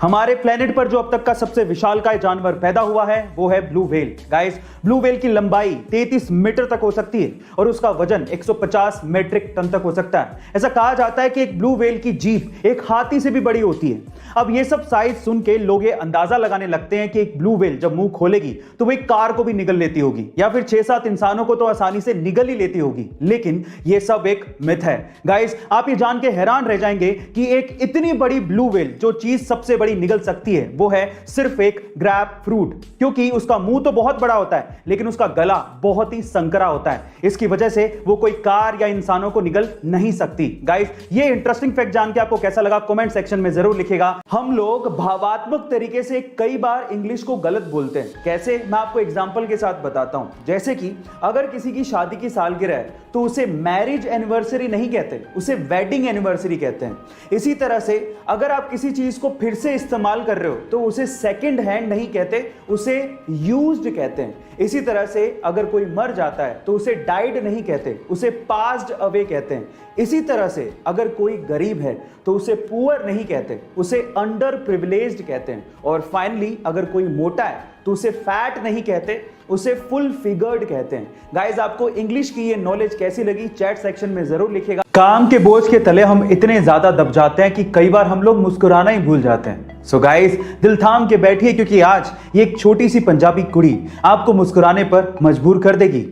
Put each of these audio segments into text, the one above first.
हमारे प्लेनेट पर जो अब तक का सबसे विशालकाय जानवर पैदा हुआ है वो है blue whale. Guys, blue whale की लंबाई 33 मीटर तक हो सकती है और उसका वजन 150 मीट्रिक टन तक हो सकता है। ऐसा कहा जाता है कि एक ब्लू व्हेल की जीभ एक हाथी से भी बड़ी होती है। अब ये सब साइज सुन के लोग ये अंदाजा लगाने लगते हैं कि एक ब्लू व्हेल जब मुंह खोलेगी तो वो एक कार को भी निगल लेती होगी या फिर 6-7 इंसानों को तो आसानी से निगल ही लेती होगी। लेकिन ये सब एक मिथ है। गाइस, आप ये जान के हैरान रह जाएंगे कि एक इतनी बड़ी ब्लू व्हेल जो चीज सबसे बड़ी निगल सकती है वो है सिर्फ एक ग्रैप फ्रूट, क्योंकि उसका मुंह तो बहुत बड़ा होता है लेकिन उसका गला बहुत ही संकरा होता है। इसकी वजह से वो कोई कार या इंसानों को निगल नहीं सकती। गाइस, ये इंटरेस्टिंग फैक्ट जान के आपको कैसा लगा कमेंट सेक्शन में जरूर लिखिएगा। हम लोग भावात्मक तरीके से कई बार इंग्लिश को गलत बोलते हैं। कैसे, मैं आपको एग्जांपल के साथ बताता हूं। जैसे कि अगर किसी की शादी की सालगिरह है तो उसे मैरिज एनिवर्सरी नहीं कहते, उसे वेडिंग एनिवर्सरी कहते हैं। इसी तरह से अगर आप किसी चीज को फिर से इस्तेमाल कर रहे हो तो उसे सेकंड हैंड नहीं कहते, उसे यूज्ड कहते हैं। इसी तरह से अगर कोई मर जाता है तो उसे डाइड नहीं कहते, उसे पास्ड अवे कहते हैं। इसी तरह से अगर कोई गरीब है तो उसे पुअर नहीं कहते, उसे अंडर प्रिविलेज्ड कहते हैं। और फाइनली अगर कोई मोटा है तो उसे फैट नहीं कहते, उसे फुल फिगर्ड कहते हैं। गाइस, आपको इंग्लिश की ये नॉलेज कैसी लगी चैट सेक्शन में जरूर लिखिएगा। काम के बोझ के तले हम इतने ज्यादा दब जाते हैं कि कई बार हम लोग मुस्कुराना ही भूल जाते हैं। सो गाइस, दिल थाम के बैठिए क्योंकि आज ये एक छोटी सी पंजाबी कुड़ी आपको मुस्कुराने पर मजबूर कर देगी।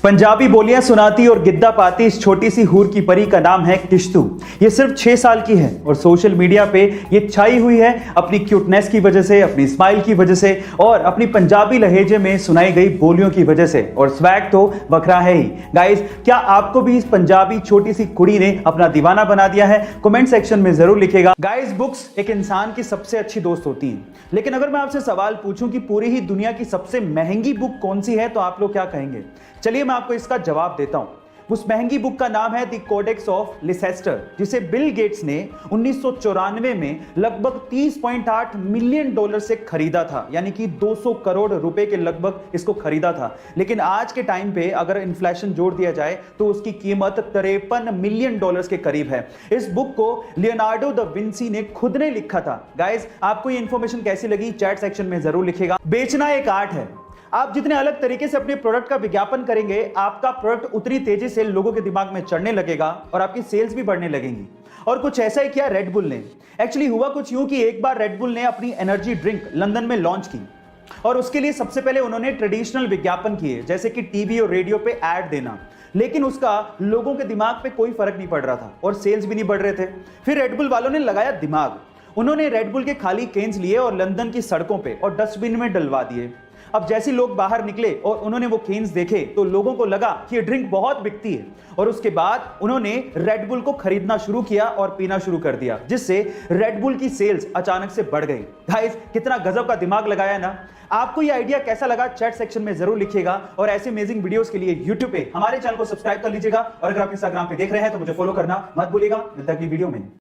पंजाबी बोलियां सुनाती और गिद्दा पाती इस छोटी सी हूर की परी का नाम है किश्तू। ये सिर्फ 6 साल की है और सोशल मीडिया पे ये छाई हुई है अपनी क्यूटनेस की वजह से, अपनी स्माइल की वजह से और अपनी पंजाबी लहजे में सुनाई गई बोलियों की वजह से। और स्वैग तो बखरा है ही। गाइस, क्या आपको भी इस पंजाबी छोटी सी कुड़ी ने अपना दीवाना बना दिया है? कमेंट सेक्शन में जरूर लिखेगा। गाइस, बुक्स एक इंसान की सबसे अच्छी दोस्त होती हैं, लेकिन अगर मैं आपसे सवाल पूछूं कि पूरी ही दुनिया की सबसे महंगी बुक कौन सी है तो आप लोग क्या कहेंगे? चलिए मैं आपको इसका जवाब देता हूं। उस महंगी बुक का नाम है द कोडेक्स ऑफ लिसेस्टर, जिसे बिल गेट्स ने 1994 में लगभग $30.8 मिलियन से खरीदा था, यानी कि 200 करोड़ रुपए के लगभग इसको खरीदा था। लेकिन आज के टाइम पे अगर इन्फ्लेशन जोड़ दिया जाए तो उसकी कीमत $53 मिलियन के करीब है। इस बुक को लियोनार्डो दा विंसी ने खुद ने लिखा था। गाइस, आपको ये इंफॉर्मेशन कैसी लगी चैट सेक्शन में जरूर लिखिएगा। बेचना एक आर्ट है। आप जितने अलग तरीके से अपने प्रोडक्ट का विज्ञापन करेंगे, आपका प्रोडक्ट उतनी तेजी से लोगों के दिमाग में चढ़ने लगेगा और आपकी सेल्स भी बढ़ने लगेंगी। और कुछ ऐसा ही किया रेड बुल ने। एक्चुअली हुआ कुछ यूं कि एक बार रेड बुल ने अपनी एनर्जी ड्रिंक लंदन में लॉन्च की और उसके लिए सबसे पहले उन्होंने ट्रेडिशनल विज्ञापन किए, जैसे कि टीवी और रेडियो पे ऐड देना। लेकिन उसका लोगों के दिमाग पे कोई फर्क नहीं पड़ रहा था और सेल्स भी नहीं बढ़ रहे थे। फिर रेड बुल वालों ने लगाया दिमाग। उन्होंने रेड बुल के खाली केन्स लिए और लंदन की सड़कों पे और डस्टबिन में डलवा दिए। अब जैसे लोग बाहर निकले और उन्होंने वो केन्स देखे तो लोगों को लगा कि ये ड्रिंक बहुत बिकती है और उसके बाद उन्होंने रेड बुल को खरीदना शुरू किया और पीना शुरू कर दिया, जिससे रेड बुल की सेल्स अचानक से बढ़ गई। गाइस, कितना गजब का दिमाग लगाया ना। आपको ये आइडिया कैसा लगा चैट सेक्शन में जरूर लिखिएगा और ऐसे अमेजिंग वीडियोस के लिए YouTube पे हमारे चैनल को सब्सक्राइब कर लीजिएगा और अगर आप इंस्टाग्राम पे देख रहे हैं तो मुझे फॉलो करना मत भूलिएगा। मिलता है अगली वीडियो में।